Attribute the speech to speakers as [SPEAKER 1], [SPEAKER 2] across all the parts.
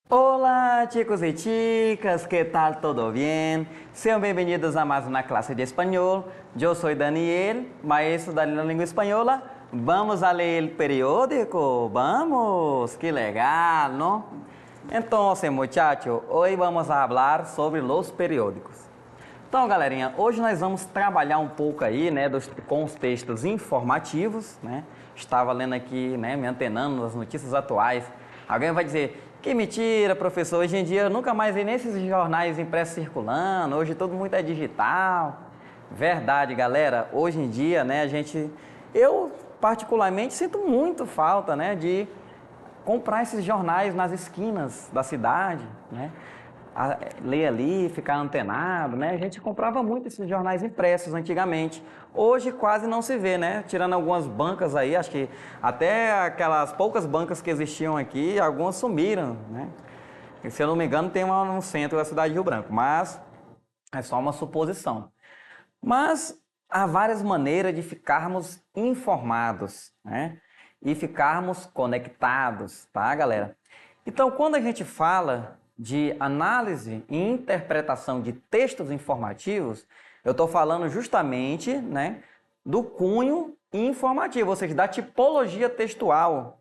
[SPEAKER 1] Olá, chicos y chicas, ¿qué tal? ¿Todo bien? Sean bienvenidos a más una clase de español. Yo soy Daniel, maestro de la lengua española. Vamos a leer el periódico. Vamos, qué legal, ¿no? Entonces, muchachos, hoy vamos a hablar sobre los periódicos. Então, galerinha, hoje nós vamos trabalhar um pouco aí, né, com os textos informativos, né? Estava lendo aqui, né, me antenando nas notícias atuais. Alguém vai dizer, que mentira, professor, hoje em dia eu nunca mais vi nesses jornais impressos circulando, hoje tudo muito é digital. Verdade, galera, hoje em dia, né, eu particularmente sinto muito falta, né, de comprar esses jornais nas esquinas da cidade, né? Ler ali, ficar antenado, né? A gente comprava muito esses jornais impressos antigamente. Hoje quase não se vê, né? Tirando algumas bancas aí, acho que até aquelas poucas bancas que existiam aqui, algumas sumiram, né? E, se eu não me engano, tem uma no centro da cidade de Rio Branco, mas é só uma suposição. Mas há várias maneiras de ficarmos informados, né? E ficarmos conectados, tá, galera? Então, quando a gente fala de análise e interpretação de textos informativos, eu estou falando justamente, né, do cunho informativo, ou seja, da tipologia textual,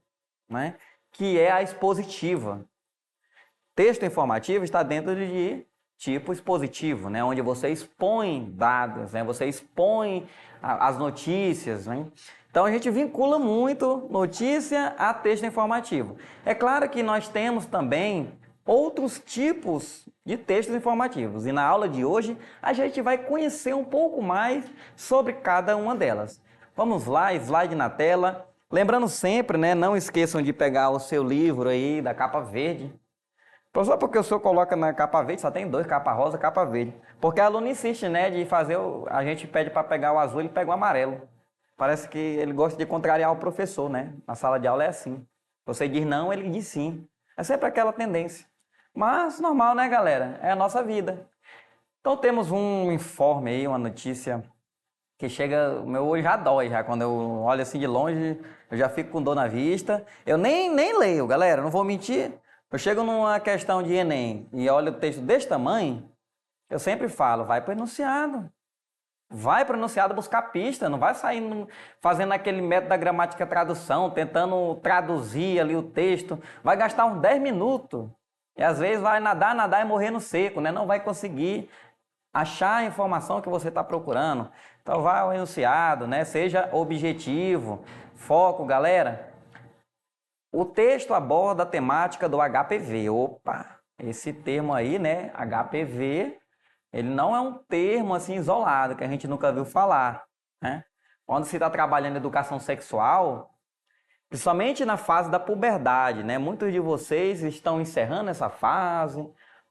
[SPEAKER 1] né, que é a expositiva. Texto informativo está dentro de tipo expositivo, né, onde você expõe dados, né, você expõe as notícias, né? Então a gente vincula muito notícia a texto informativo. É claro que nós temos também outros tipos de textos informativos. E na aula de hoje a gente vai conhecer um pouco mais sobre cada uma delas. Vamos lá, slide na tela. Lembrando sempre, né, não esqueçam de pegar o seu livro aí da capa verde. Só porque o senhor coloca na capa verde, só tem dois, capa rosa e capa verde. Porque a aluna insiste, né, de fazer, a gente pede para pegar o azul, ele pega o amarelo. Parece que ele gosta de contrariar o professor, né? Na sala de aula é assim. Você diz não, ele diz sim. É sempre aquela tendência. Mas normal, né, galera? É a nossa vida. Então temos um informe aí, uma notícia que chega, o meu olho já dói, já quando eu olho assim de longe, eu já fico com dor na vista. Eu nem leio, galera, não vou mentir. Eu chego numa questão de Enem e olho o texto desse tamanho, eu sempre falo, vai para o enunciado. Vai para o enunciado buscar pista, não vai sair fazendo aquele método da gramática tradução, tentando traduzir ali o texto. Vai gastar uns 10 minutos. E às vezes vai nadar e morrer no seco, né? Não vai conseguir achar a informação que você está procurando. Então vai ao enunciado, né? Seja objetivo, foco, galera. O texto aborda a temática do HPV. Opa, esse termo aí, né? HPV, ele não é um termo assim isolado, que a gente nunca viu falar, né? Quando se está trabalhando educação sexual, principalmente na fase da puberdade, né? Muitos de vocês estão encerrando essa fase,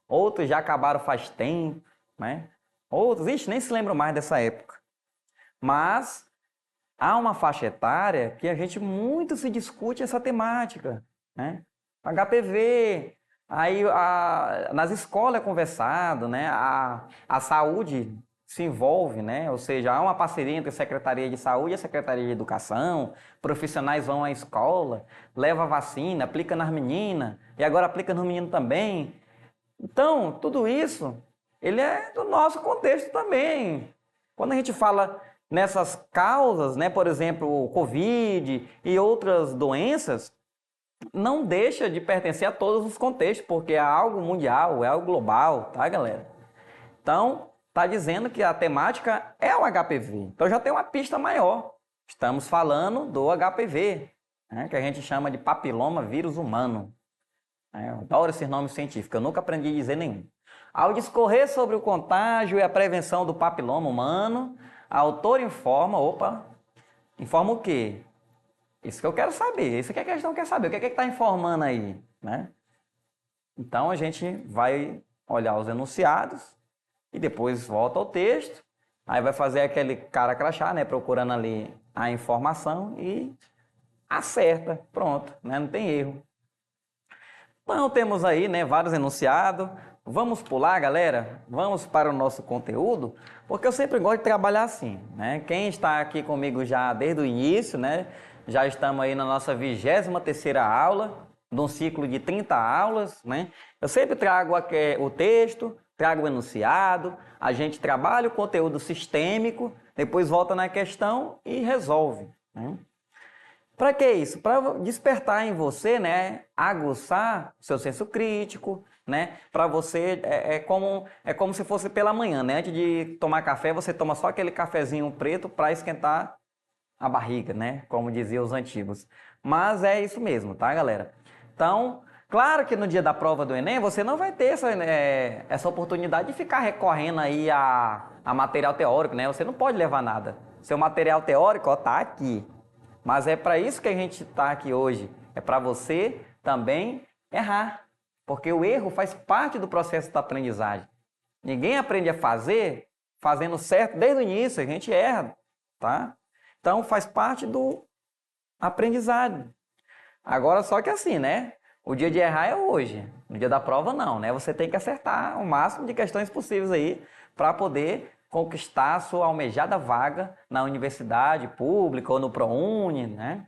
[SPEAKER 1] outros já acabaram faz tempo, né? Outros, nem se lembram mais dessa época. Mas há uma faixa etária que a gente muito se discute essa temática, né? HPV, aí nas escolas é conversado, né? A saúde se envolve, né? Ou seja, há uma parceria entre a Secretaria de Saúde e a Secretaria de Educação, profissionais vão à escola, levam a vacina, aplica nas meninas, e agora aplica no menino também. Então, tudo isso, ele é do nosso contexto também. Quando a gente fala nessas causas, né, por exemplo, o Covid e outras doenças, não deixa de pertencer a todos os contextos, porque é algo mundial, é algo global, tá, galera? Então, está dizendo que a temática é o HPV. Então já tem uma pista maior. Estamos falando do HPV, né, que a gente chama de papiloma vírus humano. Eu adoro esses nomes científicos, eu nunca aprendi a dizer nenhum. Ao discorrer sobre o contágio e a prevenção do papiloma humano, a autora informa o quê? Isso que eu quero saber, isso que a questão quer saber, o que é que está informando aí, né? Então a gente vai olhar os enunciados e depois volta ao texto, aí vai fazer aquele cara crachá, né, procurando ali a informação e acerta, pronto, né? Não tem erro. Então temos aí, né, vários enunciados. Vamos pular, galera? Vamos para o nosso conteúdo, porque eu sempre gosto de trabalhar assim, né? Quem está aqui comigo já desde o início, né? Já estamos aí na nossa 23ª aula, de um ciclo de 30 aulas, né? Eu sempre trago aqui o texto, trago o enunciado, a gente trabalha o conteúdo sistêmico, depois volta na questão e resolve, né? Para que isso? Para despertar em você, né, aguçar o seu senso crítico, né? Para você é como se fosse pela manhã, né? Antes de tomar café, você toma só aquele cafezinho preto para esquentar a barriga, né? Como diziam os antigos. Mas é isso mesmo, tá, galera? Então, claro que no dia da prova do Enem, você não vai ter essa oportunidade de ficar recorrendo aí a material teórico, né? Você não pode levar nada. Seu material teórico, ó, tá aqui. Mas é para isso que a gente está aqui hoje. É para você também errar. Porque o erro faz parte do processo da aprendizagem. Ninguém aprende a fazer fazendo certo desde o início. A gente erra, tá? Então faz parte do aprendizado. Agora só que assim, né? O dia de errar é hoje. No dia da prova não, né? Você tem que acertar o máximo de questões possíveis aí para poder conquistar a sua almejada vaga na universidade pública ou no ProUni, né?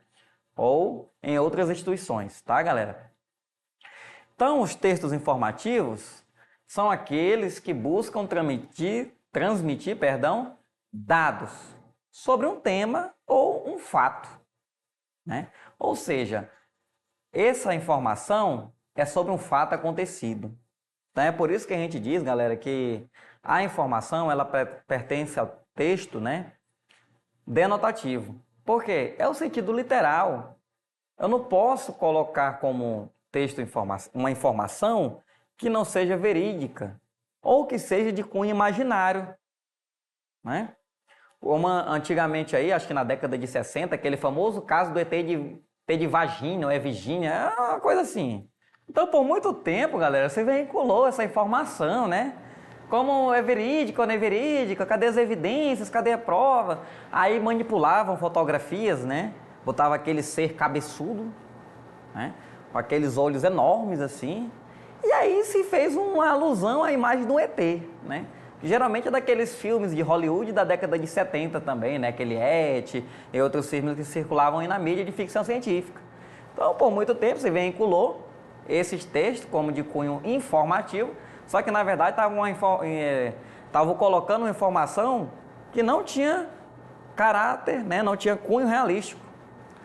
[SPEAKER 1] Ou em outras instituições, tá, galera? Então, os textos informativos são aqueles que buscam transmitir, dados sobre um tema ou um fato, né? Ou seja, essa informação é sobre um fato acontecido. Então, é por isso que a gente diz, galera, que a informação ela pertence ao texto, né, denotativo. Por quê? É o sentido literal. Eu não posso colocar como texto uma informação que não seja verídica ou que seja de cunho imaginário, né? Como antigamente aí, acho que na década de 60, aquele famoso caso do ET de Vagina, ou é Virgínia, é uma coisa assim. Então, por muito tempo, galera, você veiculou essa informação, né? Como é verídico ou não é verídico, cadê as evidências, cadê a prova? Aí manipulavam fotografias, né? Botava aquele ser cabeçudo, né? Com aqueles olhos enormes assim. E aí se fez uma alusão à imagem do ET, né? Geralmente é daqueles filmes de Hollywood da década de 70 também, né? Aquele E.T. e outros filmes que circulavam aí na mídia de ficção científica. Então, por muito tempo se vinculou esses textos como de cunho informativo, só que na verdade estavam colocando uma informação que não tinha caráter, né? Não tinha cunho realístico.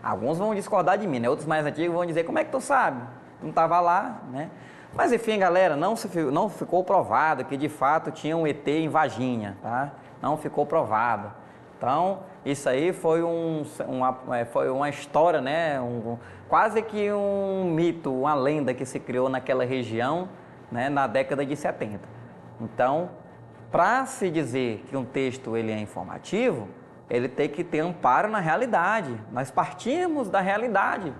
[SPEAKER 1] Alguns vão discordar de mim, né? Outros mais antigos vão dizer, como é que tu sabe? Não estava lá, né? Mas enfim, galera, não ficou provado que de fato tinha um ET em Varginha, tá? Não ficou provado. Então, isso aí foi uma história, né? Quase que um mito, uma lenda que se criou naquela região, né? Na década de 70. Então, para se dizer que um texto ele é informativo, ele tem que ter amparo na realidade. Nós partimos da realidade,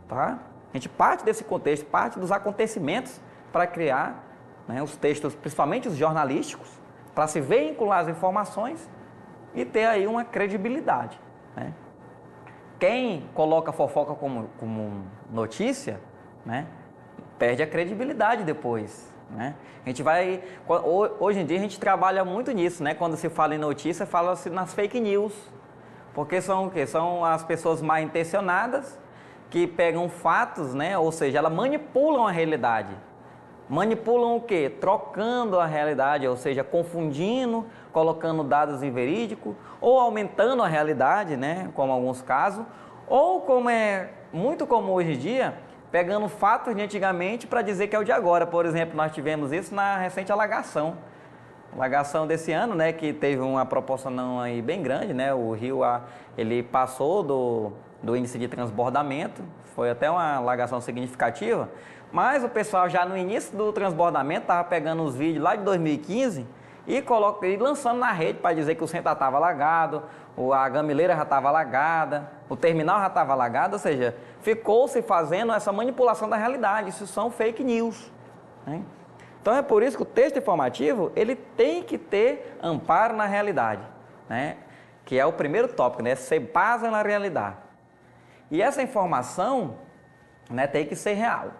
[SPEAKER 1] tá? A gente parte desse contexto, parte dos acontecimentos para criar, né, os textos, principalmente os jornalísticos, para se veicular as informações e ter aí uma credibilidade, né? Quem coloca fofoca como notícia, né, perde a credibilidade depois, né? A gente hoje em dia a gente trabalha muito nisso, né? Quando se fala em notícia, fala-se nas fake news, porque são o quê? São as pessoas mal intencionadas que pegam fatos, né? Ou seja, elas manipulam a realidade. Manipulam o quê? Trocando a realidade, ou seja, confundindo, colocando dados inverídicos, ou aumentando a realidade, né? Como alguns casos, ou como é muito comum hoje em dia, pegando fatos de antigamente para dizer que é o de agora. Por exemplo, nós tivemos isso na recente alagação. Alagação desse ano, né? Que teve uma proporção aí bem grande, né? O rio, ele passou do índice de transbordamento, foi até uma alagação significativa, mas o pessoal já no início do transbordamento estava pegando os vídeos lá de 2015 e lançando na rede para dizer que o centro estava alagado, a gamileira já estava alagada, o terminal já estava alagado, ou seja, ficou-se fazendo essa manipulação da realidade. Isso são fake news, né? Então é por isso que o texto informativo ele tem que ter amparo na realidade, né? Que é o primeiro tópico, né? Se basa na realidade. E essa informação, né, tem que ser real.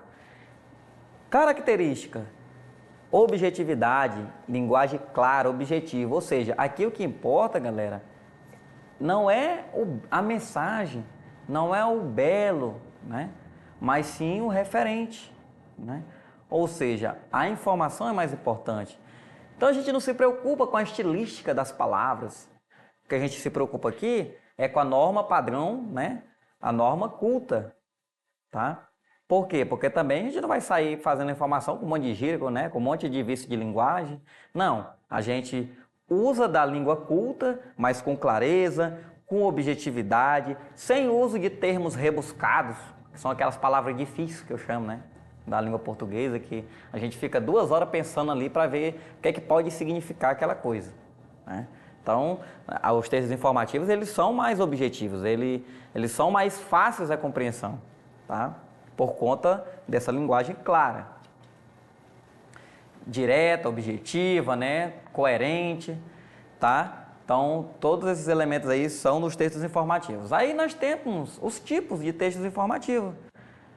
[SPEAKER 1] Característica: objetividade, linguagem clara, objetiva. Ou seja, aqui o que importa, galera, não é a mensagem, não é o belo, né? Mas sim o referente, né? Ou seja, a informação é mais importante. Então a gente não se preocupa com a estilística das palavras. O que a gente se preocupa aqui é com a norma padrão, né? A norma culta, tá? Por quê? Porque também a gente não vai sair fazendo informação com um monte de gíria, né? Com um monte de vício de linguagem. Não, a gente usa da língua culta, mas com clareza, com objetividade, sem uso de termos rebuscados, que são aquelas palavras difíceis que eu chamo, né? Da língua portuguesa, que a gente fica 2 horas pensando ali para ver o que é que pode significar aquela coisa, né? Então, os textos informativos, eles são mais objetivos, eles são mais fáceis à compreensão, tá? Por conta dessa linguagem clara, direta, objetiva, né? Coerente, tá? Então, todos esses elementos aí são dos textos informativos. Aí nós temos os tipos de textos informativos.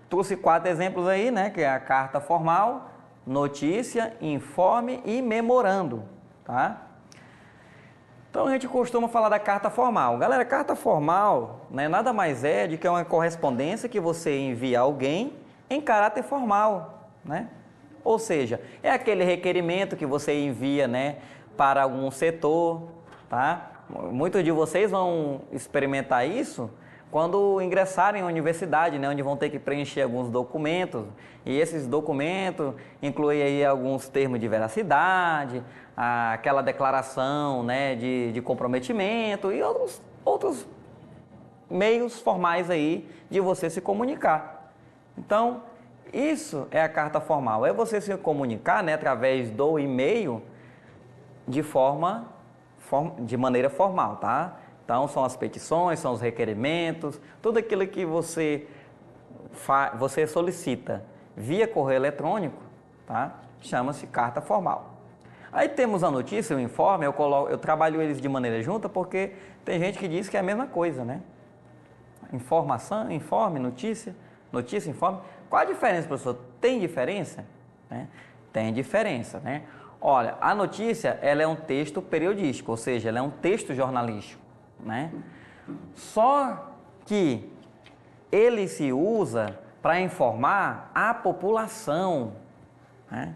[SPEAKER 1] Trouxe 4 exemplos aí, né? Que é a carta formal, notícia, informe e memorando, tá? Então a gente costuma falar da carta formal. Galera, carta formal, né, nada mais é do que uma correspondência que você envia a alguém em caráter formal, né? Ou seja, é aquele requerimento que você envia, né, para algum setor, tá? Muitos de vocês vão experimentar isso quando ingressarem à universidade, né, onde vão ter que preencher alguns documentos, e esses documentos incluem aí alguns termos de veracidade, aquela declaração, né, de comprometimento e outros meios formais aí de você se comunicar. Então, isso é a carta formal, é você se comunicar, né, através do e-mail de maneira formal, tá? Então, são as petições, são os requerimentos, tudo aquilo que você solicita via correio eletrônico, tá? Chama-se carta formal. Aí temos a notícia, o informe, eu trabalho eles de maneira junta porque tem gente que diz que é a mesma coisa, né? Informação, informe, notícia, notícia, informe. Qual a diferença, professor? Tem diferença? Né? Tem diferença, né? Olha, a notícia, ela é um texto periodístico, ou seja, ela é um texto jornalístico, né? Só que ele se usa para informar a população, né?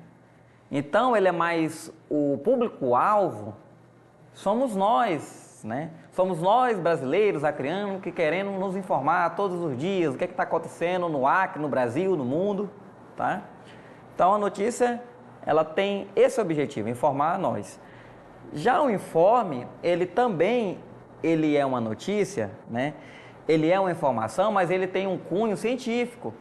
[SPEAKER 1] Então, ele é mais, o público-alvo somos nós, né? Somos nós, brasileiros, acrianos, que queremos nos informar todos os dias, o que está acontecendo no Acre, no Brasil, no mundo, tá? Então, a notícia, ela tem esse objetivo, informar a nós. Já o informe, ele é uma notícia, né? Ele é uma informação, mas ele tem um cunho científico.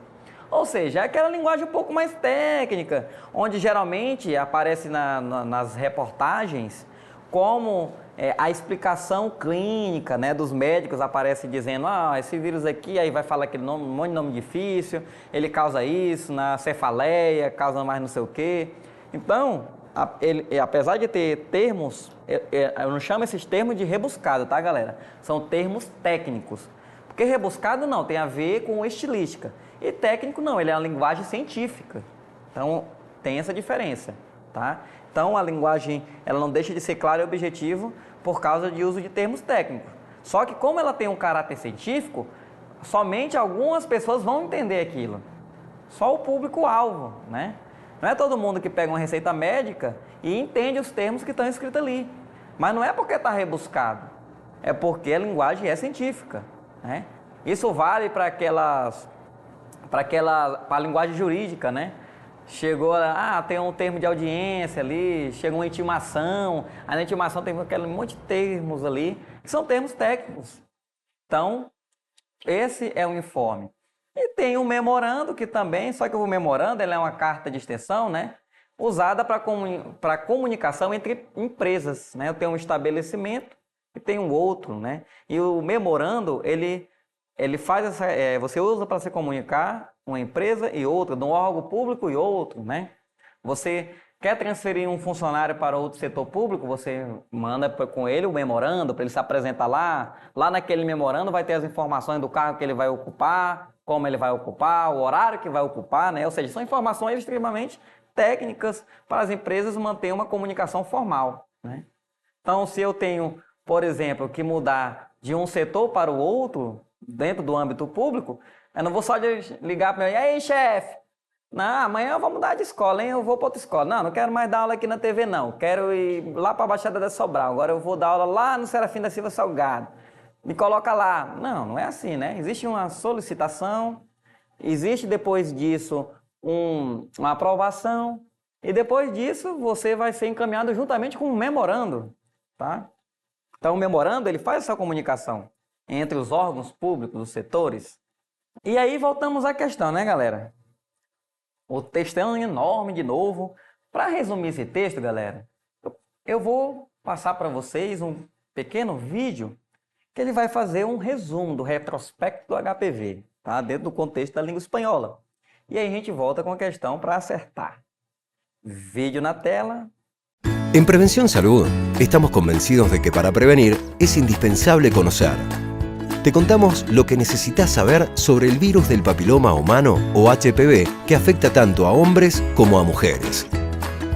[SPEAKER 1] Ou seja, é aquela linguagem um pouco mais técnica, onde geralmente aparece nas reportagens como a explicação clínica, né, dos médicos, aparece dizendo, esse vírus aqui, aí vai falar aquele nome, um monte de nome difícil, ele causa isso, na cefaleia, causa mais não sei o quê. Então, apesar de ter termos, eu não chamo esses termos de rebuscado, tá, galera? São termos técnicos. Porque rebuscado não, tem a ver com estilística. E técnico não, ele é uma linguagem científica. Então, tem essa diferença, tá? Então, a linguagem, ela não deixa de ser clara e objetiva por causa de uso de termos técnicos. Só que como ela tem um caráter científico, somente algumas pessoas vão entender aquilo. Só o público-alvo, né? Não é todo mundo que pega uma receita médica e entende os termos que estão escritos ali. Mas não é porque está rebuscado, é porque a linguagem é científica, né? Isso vale para a linguagem jurídica, né? Chegou, tem um termo de audiência ali, chega uma intimação, aí na intimação tem aquele monte de termos ali, que são termos técnicos. Então, esse é o informe. E tem o memorando, que também, só que o memorando ele é uma carta de extensão, né? Usada para comunicação entre empresas, né? Eu tenho um estabelecimento e tem um outro, né? E o memorando, ele faz você usa para se comunicar uma empresa e outra, de um órgão público e outro, né? Você Quer transferir um funcionário para outro setor público, você manda com ele o memorando para ele se apresentar lá. Lá naquele memorando vai ter as informações do cargo que ele vai ocupar, como ele vai ocupar, o horário que vai ocupar, né? Ou seja, são informações extremamente técnicas para as empresas manterem uma comunicação formal, né? Então, se eu tenho, por exemplo, que mudar de um setor para o outro, dentro do âmbito público, eu não vou só ligar para mim, e aí, chefe? Não, amanhã eu vou mudar de escola, hein? Eu vou para outra escola. Não, não quero mais dar aula aqui na TV, não. Quero ir lá para a Baixada da Sobral. Agora eu vou dar aula lá no Serafim da Silva Salgado. Me coloca lá. Não, não é assim, né? Existe uma solicitação, existe depois disso uma aprovação, e depois disso você vai ser encaminhado juntamente com um memorando, tá? Então o memorando, ele faz essa comunicação entre os órgãos públicos, os setores. E aí voltamos à questão, né, galera? O texto é enorme de novo. Para resumir esse texto, galera, eu vou passar para vocês um pequeno vídeo que ele vai fazer um resumo do retrospecto do HPV, tá? Dentro do contexto da língua espanhola. E aí a gente volta com a questão para acertar. Vídeo na tela.
[SPEAKER 2] En Prevención Salud, estamos convencidos de que para prevenir es indispensable conocer. Te contamos lo que necesitas saber sobre el virus del papiloma humano o HPV que afecta tanto a hombres como a mujeres.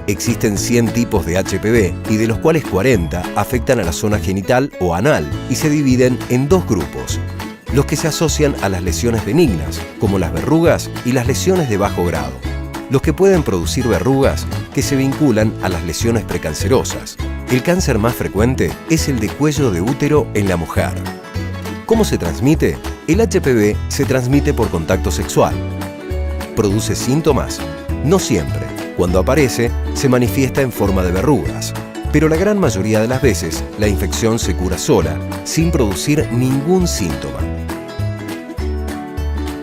[SPEAKER 2] Existen 100 tipos de HPV y de los cuales 40 afectan a la zona genital o anal y se dividen en dos grupos: los que se asocian a las lesiones benignas, como las verrugas, y las lesiones de bajo grado; los que pueden producir verrugas que se vinculan a las lesiones precancerosas. El cáncer más frecuente es el de cuello de útero en la mujer. ¿Cómo se transmite? El HPV se transmite por contacto sexual. Produce síntomas. No siempre. Cuando aparece, se manifiesta en forma de verrugas. Pero la gran mayoría de las veces, la infección se cura sola, sin producir ningún síntoma.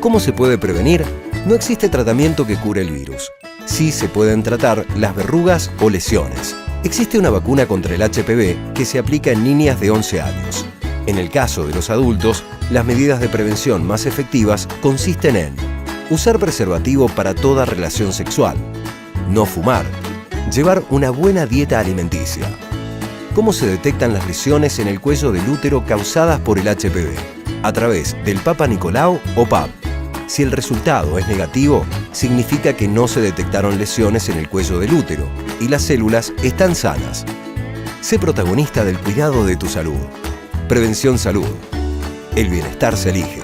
[SPEAKER 2] ¿Cómo se puede prevenir? No existe tratamiento que cure el virus. Sí se pueden tratar las verrugas o lesiones. Existe una vacuna contra el HPV que se aplica en niñas de 11 años. En el caso de los adultos, las medidas de prevención más efectivas consisten en usar preservativo para toda relación sexual, no fumar, llevar una buena dieta alimenticia. ¿Cómo se detectan las lesiones en el cuello del útero causadas por el HPV? A través del Papa Nicolau o PAP. Si el resultado es negativo, significa que no se detectaron lesiones en el cuello del útero y las células están sanas. Sé protagonista del cuidado de tu salud. Prevención Salud. El bienestar se elige.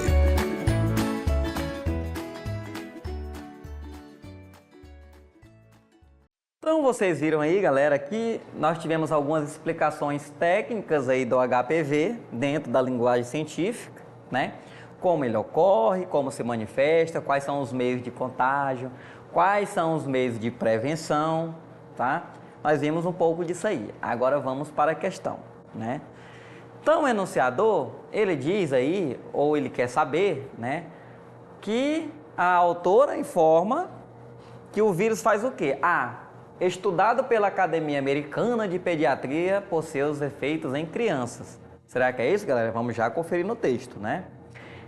[SPEAKER 1] Então vocês viram aí, galera, que nós tivemos algumas explicações técnicas aí do HPV dentro da linguagem científica, né? Como ele ocorre, como se manifesta, quais são os meios de contágio, quais são os meios de prevenção, tá? Nós vimos um pouco disso aí. Agora vamos para a questão, né? Então o enunciador, ele diz aí, ou ele quer saber, né, que a autora informa que o vírus faz o quê? Estudado pela Academia Americana de Pediatria por seus efeitos em crianças. Será que é isso, galera? Vamos já conferir no texto, né?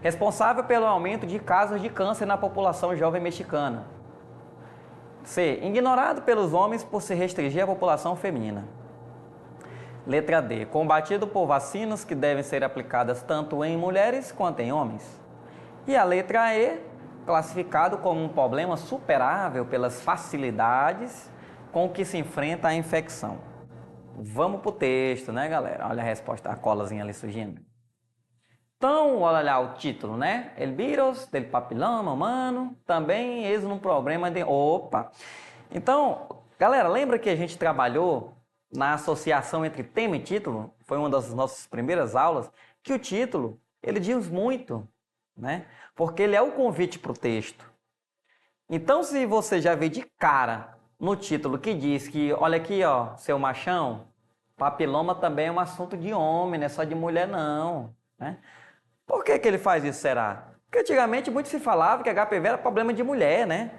[SPEAKER 1] Responsável pelo aumento de casos de câncer na população jovem mexicana. C. Ignorado pelos homens por se restringir à população feminina. Letra D. Combatido por vacinas que devem ser aplicadas tanto em mulheres quanto em homens. E a letra E. Classificado como um problema superável pelas facilidades com que se enfrenta a infecção. Vamos para o texto, né, galera? Olha a resposta, a colazinha ali surgindo. Então, olha lá o título, né? El virus del papiloma humano também é um problema de... Opa! Então, galera, lembra que a gente trabalhou na associação entre tema e título? Foi uma das nossas primeiras aulas, que o título, ele diz muito, né? Porque ele é o convite para o texto. Então, se você já vê de cara no título que diz que, olha aqui, ó, seu machão, papiloma também é um assunto de homem, não é só de mulher não, né? Por que ele faz isso, será? Porque antigamente muito se falava que HPV era problema de mulher, né?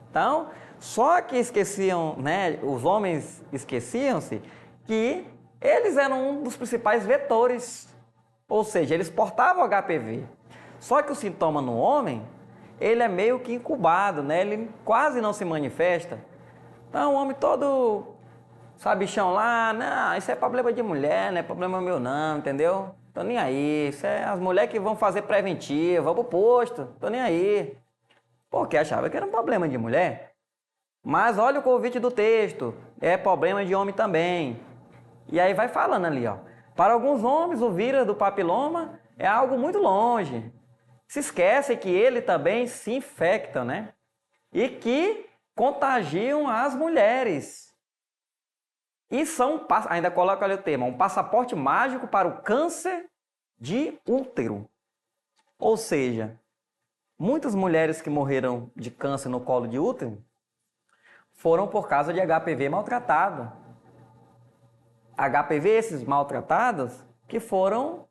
[SPEAKER 1] Então, só que esqueciam, né, os homens esqueciam-se que eles eram um dos principais vetores, ou seja, eles portavam HPV. Só que o sintoma no homem, ele é meio que incubado, né? Ele quase não se manifesta. Então, o homem todo sabichão lá, não, isso é problema de mulher, não é problema meu não, entendeu? Tô nem aí, isso é as mulheres que vão fazer preventivo, vão pro posto, tô nem aí. Porque achava que era um problema de mulher. Mas olha o convite do texto, é problema de homem também. E aí vai falando ali, ó. Para alguns homens, o vírus do papiloma é algo muito longe. Se esquece que ele também se infecta, né? E que contagiam as mulheres. E são, ainda coloca ali o tema, um passaporte mágico para o câncer de útero. Ou seja, muitas mulheres que morreram de câncer no colo de útero foram por causa de HPV maltratado. HPV, esses maltratados, que foram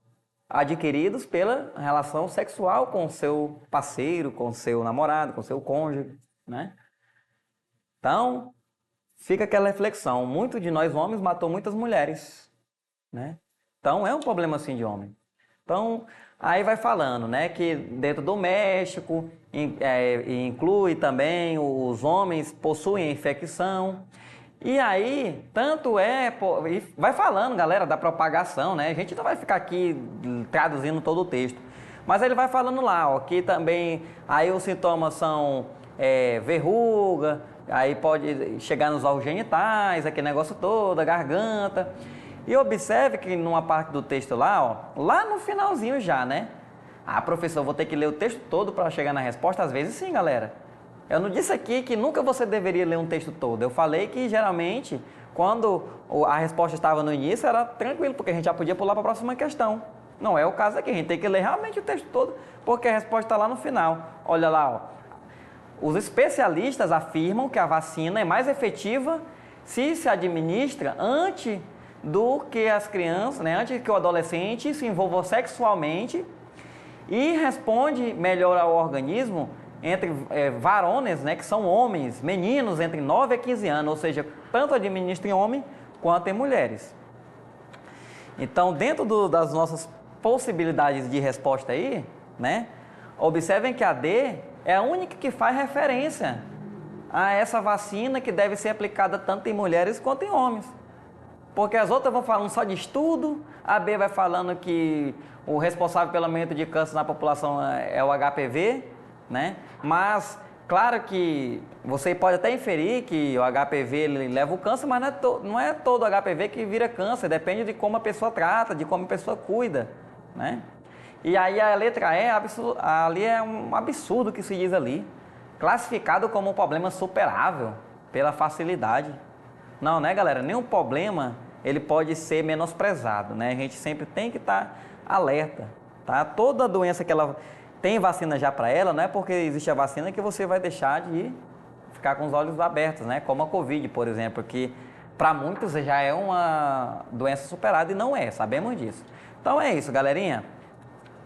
[SPEAKER 1] adquiridos pela relação sexual com o seu parceiro, com o seu namorado, com o seu cônjuge, né? Então, fica aquela reflexão, muito de nós homens matou muitas mulheres, né? Então, é um problema assim de homem. Então, aí vai falando, né, que dentro do México, inclui também os homens possuem infecção. E aí, tanto vai falando, galera, da propagação, né? A gente não vai ficar aqui traduzindo todo o texto. Mas ele vai falando lá, ó, que também, aí os sintomas são verruga, aí pode chegar nos órgãos genitais, aquele negócio todo, a garganta. E observe que numa parte do texto lá, ó, lá no finalzinho já, né? Ah, professor, vou ter que ler o texto todo para chegar na resposta? Às vezes sim, galera. Eu não disse aqui que nunca você deveria ler um texto todo. Eu falei que geralmente, quando a resposta estava no início, era tranquilo, porque a gente já podia pular para a próxima questão. Não é o caso aqui, a gente tem que ler realmente o texto todo, porque a resposta está lá no final. Olha lá, ó. Os especialistas afirmam que a vacina é mais efetiva se administra antes do que as crianças, né, antes que o adolescente se envolva sexualmente e responde melhor ao organismo entre varones, né, que são homens, meninos entre 9 a 15 anos, ou seja, tanto administra em homem quanto em mulheres. Então, dentro das nossas possibilidades de resposta aí, né, observem que a D é a única que faz referência a essa vacina que deve ser aplicada tanto em mulheres quanto em homens. Porque as outras vão falando só de estudo, a B vai falando que o responsável pelo aumento de câncer na população é o HPV, né? Mas, claro que você pode até inferir que o HPV ele leva o câncer, mas não é todo HPV que vira câncer, depende de como a pessoa trata, de como a pessoa cuida, né? E aí a letra E, ali é um absurdo que se diz ali, classificado como um problema superável pela facilidade. Não, né, galera? Nenhum problema ele pode ser menosprezado, né? A gente sempre tem que estar alerta, tá? Toda doença que ela tem vacina já para ela, não é porque existe a vacina que você vai deixar de ficar com os olhos abertos, né? Como a Covid, por exemplo, que para muitos já é uma doença superada e não é, sabemos disso. Então é isso, galerinha.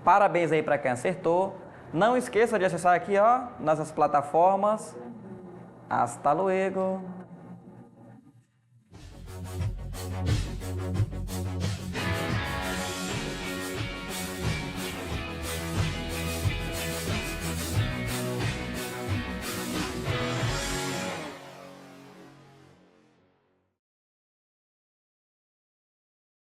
[SPEAKER 1] Parabéns aí para quem acertou. Não esqueça de acessar aqui, ó, nossas plataformas. Hasta luego.